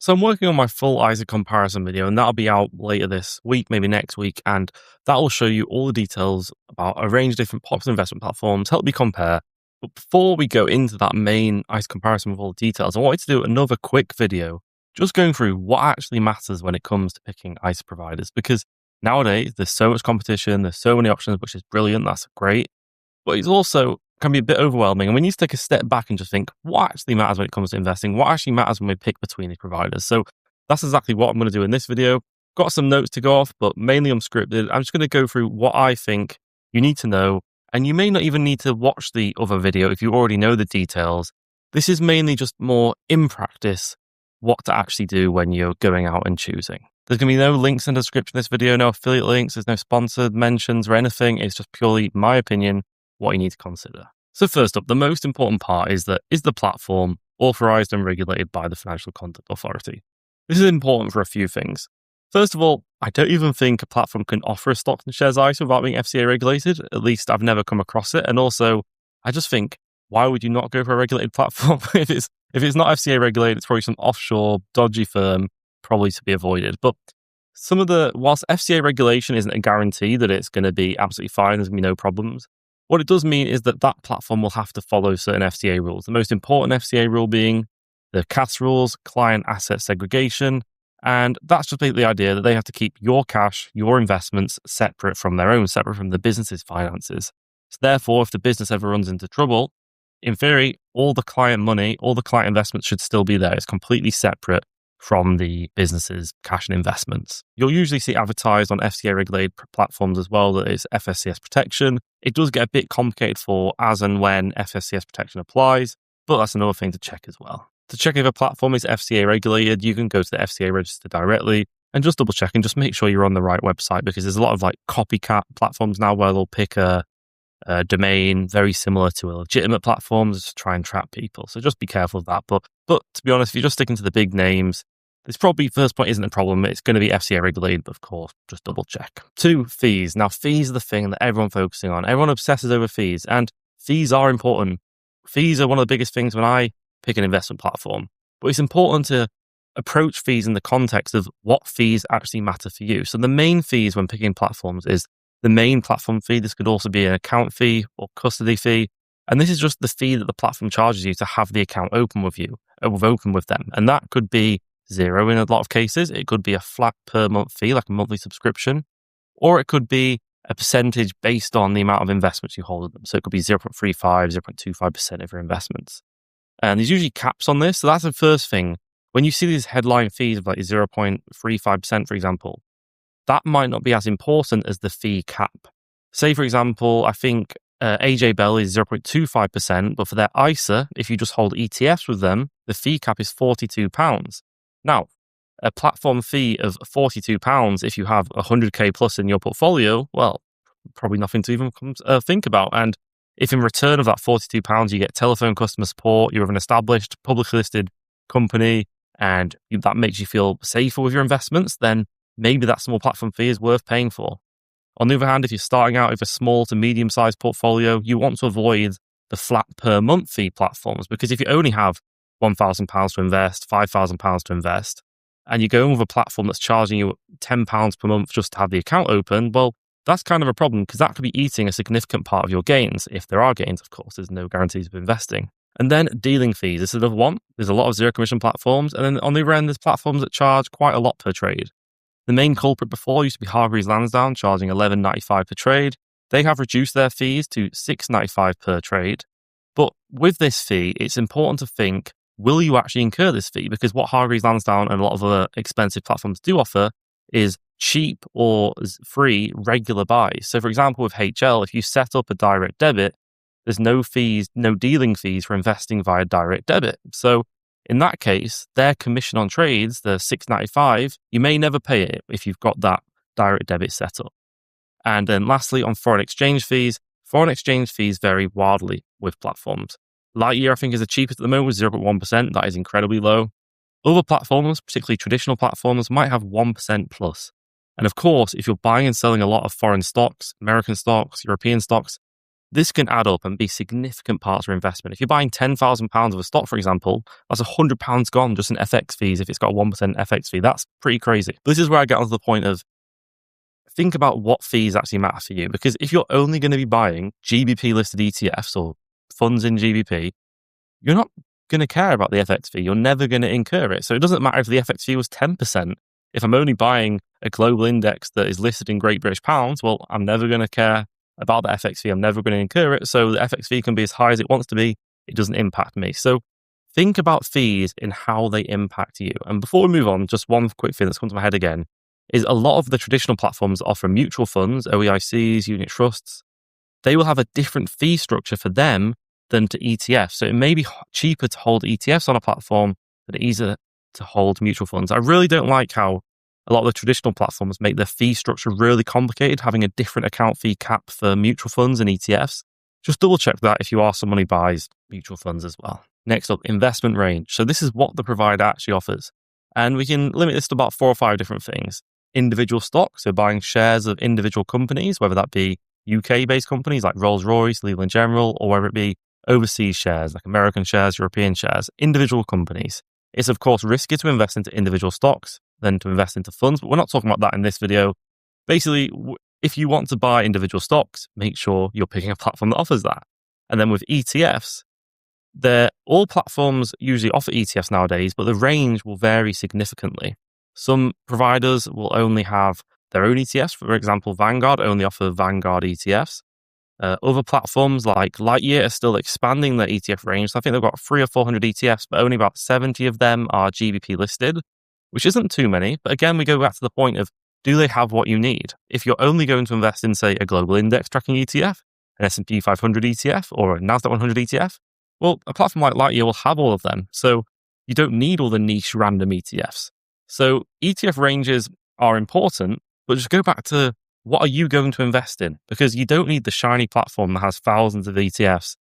So I'm working on my full ISA comparison video, and that'll be out later this week, maybe next week. And that will show you all the details about a range of different popular investment platforms, help you compare. But before we go into that main ISA comparison with all the details, I wanted to do another quick video just going through what actually matters when it comes to picking ISA providers. Because nowadays there's so much competition, there's so many options, which is brilliant. That's great. But it's also can be a bit overwhelming. And we need to take a step back and just think what actually matters when it comes to investing, what actually matters when we pick between these providers. So that's exactly what I'm going to do in this video. Got some notes to go off, but mainly unscripted. I'm just going to go through what I think you need to know. And you may not even need to watch the other video if you already know the details. This is mainly just more in practice, what to actually do when you're going out and choosing. There's going to be no links in the description of this video, no affiliate links, there's no sponsored mentions or anything. It's just purely my opinion, what you need to consider. So first up, the most important part is the platform authorized and regulated by the Financial Conduct Authority? This is important for a few things. First of all, I don't even think a platform can offer a stocks and shares ISA without being FCA regulated. At least I've never come across it. And also, I just think, why would you not go for a regulated platform? If it's not FCA regulated, it's probably some offshore dodgy firm, probably to be avoided. But whilst FCA regulation isn't a guarantee that it's going to be absolutely fine, there's going to be no problems. What it does mean is that platform will have to follow certain FCA rules. The most important FCA rule being the CAS rules, client asset segregation. And that's just basically the idea that they have to keep your cash, your investments separate from the business's finances. So therefore, if the business ever runs into trouble, in theory, all the client money, all the client investments should still be there. It's completely separate from the business's cash and investments. You'll usually see advertised on FCA regulated platforms as well that it's FSCS protection. It does get a bit complicated for as and when FSCS protection applies, but that's another thing to check as well. To check if a platform is FCA regulated, you can go to the FCA register directly and just double check and just make sure you're on the right website, because there's a lot of copycat platforms now where they'll pick a domain very similar to a legitimate platform to try and trap people. So just be careful of that. But to be honest, if you're just sticking to the big names, this probably first point isn't a problem. It's going to be FCA regulated, but of course, just double check. 2, fees. Now, fees are the thing that everyone's focusing on. Everyone obsesses over fees, and fees are important. Fees are one of the biggest things when I pick an investment platform. But it's important to approach fees in the context of what fees actually matter for you. So the main fees when picking platforms is the main platform fee. This could also be an account fee or custody fee. And this is just the fee that the platform charges you to have the account open with them. And that could be zero in a lot of cases. It could be a flat per month fee, like a monthly subscription, or it could be a percentage based on the amount of investments you hold in them. So it could be 0.35, 0.25% of your investments. And there's usually caps on this. So that's the first thing. When you see these headline fees of like 0.35%, for example, that might not be as important as the fee cap. Say, for example, I think AJ Bell is 0.25%, but for their ISA, if you just hold ETFs with them, the fee cap is £42. Now, a platform fee of £42, if you have 100k plus in your portfolio, well, probably nothing to even think about. And if in return of that £42, you get telephone customer support, you're an established, publicly listed company, and that makes you feel safer with your investments, then maybe that small platform fee is worth paying for. On the other hand, if you're starting out with a small to medium-sized portfolio, you want to avoid the flat per month fee platforms, because if you only have £1,000 to invest, £5,000 to invest, and you're going with a platform that's charging you £10 per month just to have the account open, well, that's kind of a problem, because that could be eating a significant part of your gains. If there are gains, of course, there's no guarantees of investing. And then dealing fees. This is another one. There's a lot of zero commission platforms. And then on the other end, there's platforms that charge quite a lot per trade. The main culprit before used to be Hargreaves Lansdown, charging $11.95 per trade. They have reduced their fees to $6.95 per trade. But with this fee, it's important to think, will you actually incur this fee? Because what Hargreaves Lansdown and a lot of other expensive platforms do offer is cheap or free regular buys. So for example, with HL, if you set up a direct debit, there's no fees, no dealing fees for investing via direct debit. So in that case, their commission on trades, the $6.95, you may never pay it if you've got that direct debit set up. And then lastly, on foreign exchange fees vary wildly with platforms. Lightyear, I think, is the cheapest at the moment with 0.1%. That is incredibly low. Other platforms, particularly traditional platforms, might have 1% plus. And of course, if you're buying and selling a lot of foreign stocks, American stocks, European stocks, this can add up and be significant parts of your investment. If you're buying £10,000 of a stock, for example, that's £100 gone just in FX fees. If it's got a 1% FX fee, that's pretty crazy. This is where I get onto the point of think about what fees actually matter for you. Because if you're only going to be buying GBP listed ETFs or funds in GBP, you're not going to care about the FX fee. You're never going to incur it. So it doesn't matter if the FX fee was 10%. If I'm only buying a global index that is listed in Great British Pounds, well, I'm never going to care about the FX fee. I'm never going to incur it. So the FX fee can be as high as it wants to be. It doesn't impact me. So think about fees in how they impact you. And before we move on, just one quick thing that's come to my head again is a lot of the traditional platforms that offer mutual funds, OEICs, unit trusts, they will have a different fee structure for them than to ETFs. So it may be cheaper to hold ETFs on a platform than easier to hold mutual funds. I really don't like how a lot of the traditional platforms make their fee structure really complicated, having a different account fee cap for mutual funds and ETFs. Just double check that if you are someone who buys mutual funds as well. Next up, investment range. So this is what the provider actually offers. And we can limit this to about 4 or 5 different things. Individual stocks, so buying shares of individual companies, whether that be UK-based companies like Rolls-Royce, Legal & General, or whether it be overseas shares like American shares, European shares, individual companies. It's, of course, riskier to invest into individual stocks than to invest into funds, but we're not talking about that in this video. Basically, if you want to buy individual stocks, make sure you're picking a platform that offers that. And then with ETFs, all platforms usually offer ETFs nowadays, but the range will vary significantly. Some providers will only have their own ETFs. For example, Vanguard only offer Vanguard ETFs. Other platforms like Lightyear are still expanding their ETF range. So I think they've got 300 or 400 ETFs, but only about 70 of them are GBP listed, which isn't too many. But again, we go back to the point of, do they have what you need? If you're only going to invest in, say, a global index tracking ETF, an S&P 500 ETF, or a NASDAQ 100 ETF, well, a platform like Lightyear will have all of them. So you don't need all the niche random ETFs. So ETF ranges are important, but just go back to, what are you going to invest in? Because you don't need the shiny platform that has thousands of ETFs,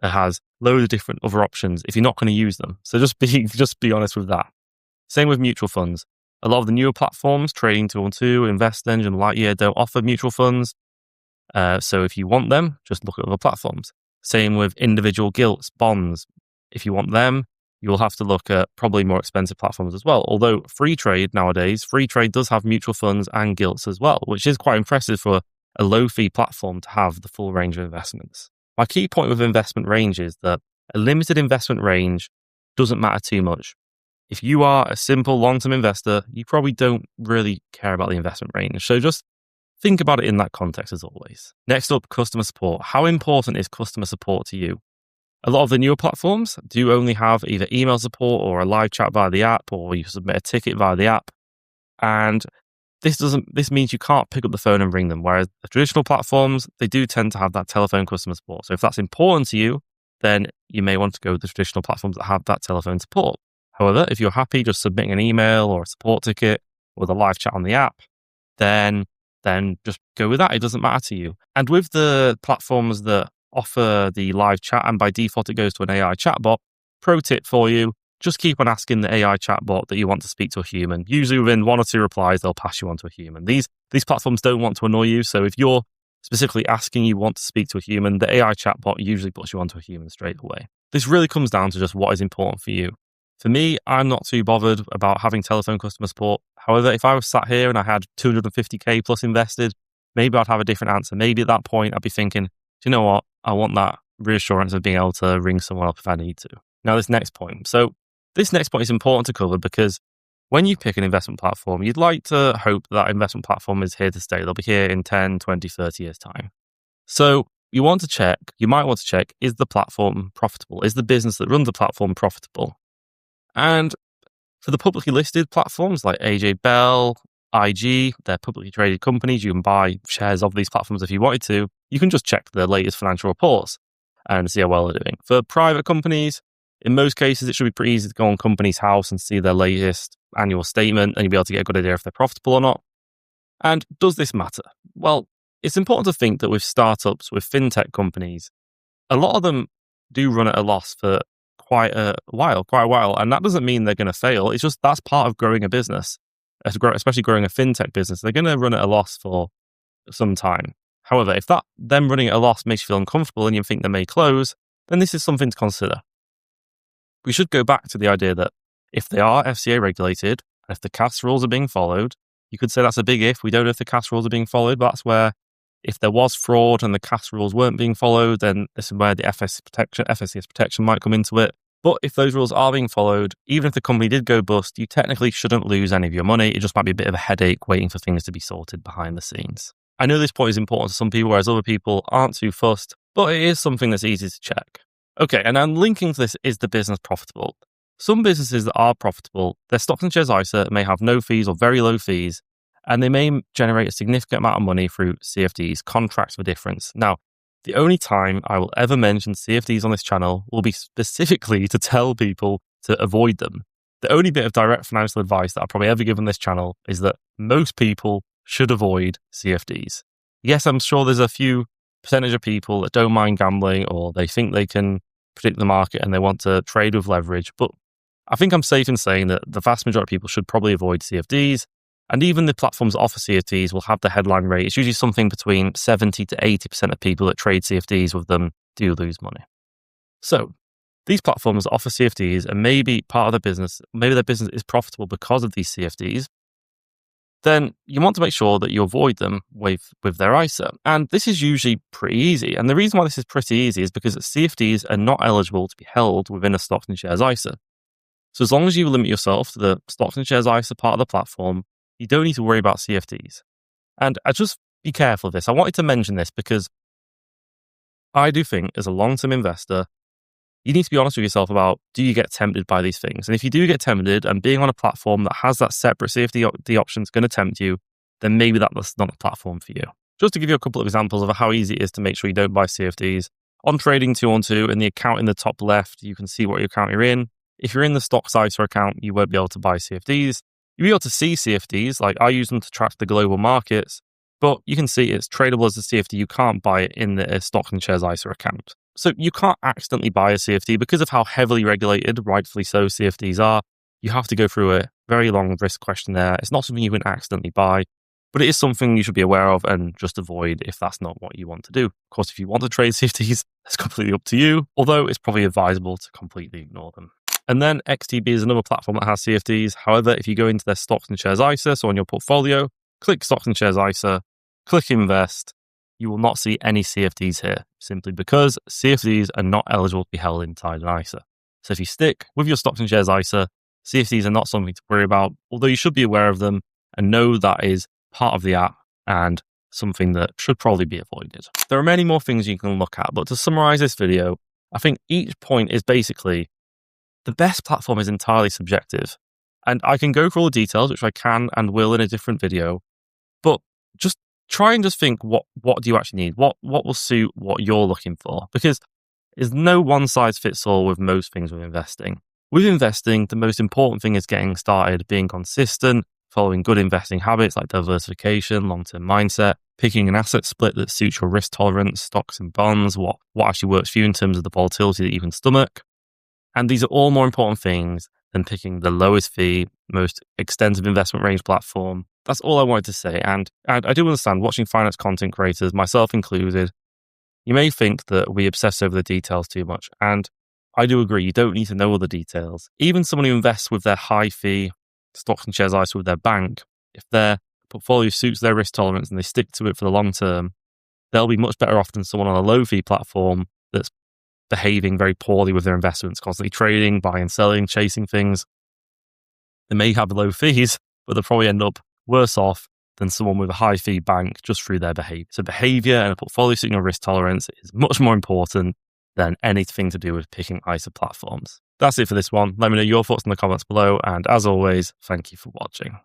that has loads of different other options if you're not going to use them. So just be honest with that. Same with mutual funds. A lot of the newer platforms, Trading 212, Invest Engine, Lightyear, don't offer mutual funds. So if you want them, just look at other platforms. Same with individual gilts, bonds. If you want them, you'll have to look at probably more expensive platforms as well. Although Free Trade does have mutual funds and gilts as well, which is quite impressive for a low fee platform to have the full range of investments. My key point with investment range is that a limited investment range doesn't matter too much. If you are a simple long-term investor, you probably don't really care about the investment range. So just think about it in that context as always. Next up, customer support. How important is customer support to you? A lot of the newer platforms do only have either email support or a live chat via the app, or you submit a ticket via the app. And this means you can't pick up the phone and ring them. Whereas the traditional platforms, they do tend to have that telephone customer support. So if that's important to you, then you may want to go with the traditional platforms that have that telephone support. However, if you're happy just submitting an email or a support ticket with a live chat on the app, then just go with that. It doesn't matter to you. And with the platforms that offer the live chat, and by default it goes to an AI chatbot, pro tip for you, just keep on asking the AI chatbot that you want to speak to a human. Usually within 1 or 2 replies, they'll pass you on to a human. These platforms don't want to annoy you. So if you're specifically asking you want to speak to a human, the AI chatbot usually puts you onto a human straight away. This really comes down to just what is important for you. For me, I'm not too bothered about having telephone customer support. However, if I was sat here and I had 250k plus invested, maybe I'd have a different answer. Maybe at that point, I'd be thinking, do you know what? I want that reassurance of being able to ring someone up if I need to. Now, this next point. So this next point is important to cover because when you pick an investment platform, you'd like to hope that investment platform is here to stay. They'll be here in 10, 20, 30 years' time. So you might want to check, is the platform profitable? Is the business that runs the platform profitable? And for the publicly listed platforms like AJ Bell, IG, they're publicly traded companies. You can buy shares of these platforms if you wanted to. You can just check the latest financial reports and see how well they're doing. For private companies, in most cases, it should be pretty easy to go on Companies House and see their latest annual statement, and you'll be able to get a good idea if they're profitable or not. And does this matter? Well, it's important to think that with startups, with fintech companies, a lot of them do run at a loss for quite a while. And that doesn't mean they're going to fail. It's just that's part of growing a business, especially growing a fintech business. They're going to run at a loss for some time. However, if that them running at a loss makes you feel uncomfortable and you think they may close, then this is something to consider. We should go back to the idea that if they are FCA regulated, and if the CAS rules are being followed, you could say that's a big if. We don't know if the CAS rules are being followed, but that's where if there was fraud and the CAS rules weren't being followed, then this is where the FSCS protection might come into it. But if those rules are being followed, even if the company did go bust, you technically shouldn't lose any of your money. It just might be a bit of a headache waiting for things to be sorted behind the scenes. I know this point is important to some people, whereas other people aren't too fussed, but it is something that's easy to check. Okay, and then linking to this, is the business profitable? Some businesses that are profitable, their stocks and shares ISA may have no fees or very low fees, and they may generate a significant amount of money through CFDs, contracts for difference. Now, the only time I will ever mention CFDs on this channel will be specifically to tell people to avoid them. The only bit of direct financial advice that I've probably ever given this channel is that most people should avoid CFDs. Yes, I'm sure there's a few percentage of people that don't mind gambling, or they think they can predict the market and they want to trade with leverage. But I think I'm safe in saying that the vast majority of people should probably avoid CFDs. And even the platforms that offer CFDs will have the headline rate. It's usually something between 70 to 80% of people that trade CFDs with them do lose money. So these platforms offer CFDs and maybe part of their business, maybe their business is profitable because of these CFDs, then you want to make sure that you avoid them with their ISA. And this is usually pretty easy. And the reason why this is pretty easy is because CFDs are not eligible to be held within a stocks and shares ISA. So as long as you limit yourself to the stocks and shares ISA part of the platform, you don't need to worry about CFDs. And I just be careful of this. I wanted to mention this because I do think as a long-term investor, you need to be honest with yourself about, do you get tempted by these things? And if you do get tempted, and being on a platform that has that separate CFD option is going to tempt you, then maybe that's not the platform for you. Just to give you a couple of examples of how easy it is to make sure you don't buy CFDs. On Trading 212, in the account in the top left, you can see what your account you're in. If you're in the stocks ISA account, you won't be able to buy CFDs. You'll be able to see CFDs, like I use them to track the global markets, but you can see it's tradable as a CFD. You can't buy it in the stocks and shares ISA account. So you can't accidentally buy a CFD because of how heavily regulated, rightfully so, CFDs are. You have to go through a very long risk questionnaire. It's not something you can accidentally buy, but it is something you should be aware of and just avoid if that's not what you want to do. Of course, if you want to trade CFDs, it's completely up to you, although it's probably advisable to completely ignore them. And then XTB is another platform that has CFDs. However, if you go into their stocks and shares ISA, so on your portfolio, click stocks and shares ISA, click invest, you will not see any CFDs here, simply because CFDs are not eligible to be held inside an ISA. So if you stick with your stocks and shares ISA, CFDs are not something to worry about, although you should be aware of them and know that is part of the app and something that should probably be avoided. There are many more things you can look at, but to summarize this video, I think each point is basically the best platform is entirely subjective. And I can go through all the details, which I can and will in a different video, but just try and just think, what do you actually need? What will suit what you're looking for? Because there's no one size fits all with most things with investing. With investing, the most important thing is getting started, being consistent, following good investing habits like diversification, long-term mindset, picking an asset split that suits your risk tolerance, stocks and bonds, what actually works for you in terms of the volatility that you can stomach. And these are all more important things than picking the lowest fee, most extensive investment range platform. That's all I wanted to say. And I do understand, watching finance content creators, myself included, you may think that we obsess over the details too much. And I do agree, you don't need to know all the details. Even someone who invests with their high fee stocks and shares ISA with their bank, if their portfolio suits their risk tolerance and they stick to it for the long term, they'll be much better off than someone on a low fee platform that's behaving very poorly with their investments, constantly trading, buying and selling, chasing things. They may have low fees, but they'll probably end up worse off than someone with a high fee bank just through their behavior. So behavior and a portfolio suiting your risk tolerance is much more important than anything to do with picking ISA platforms. That's it for this one. Let me know your thoughts in the comments below. And as always, thank you for watching.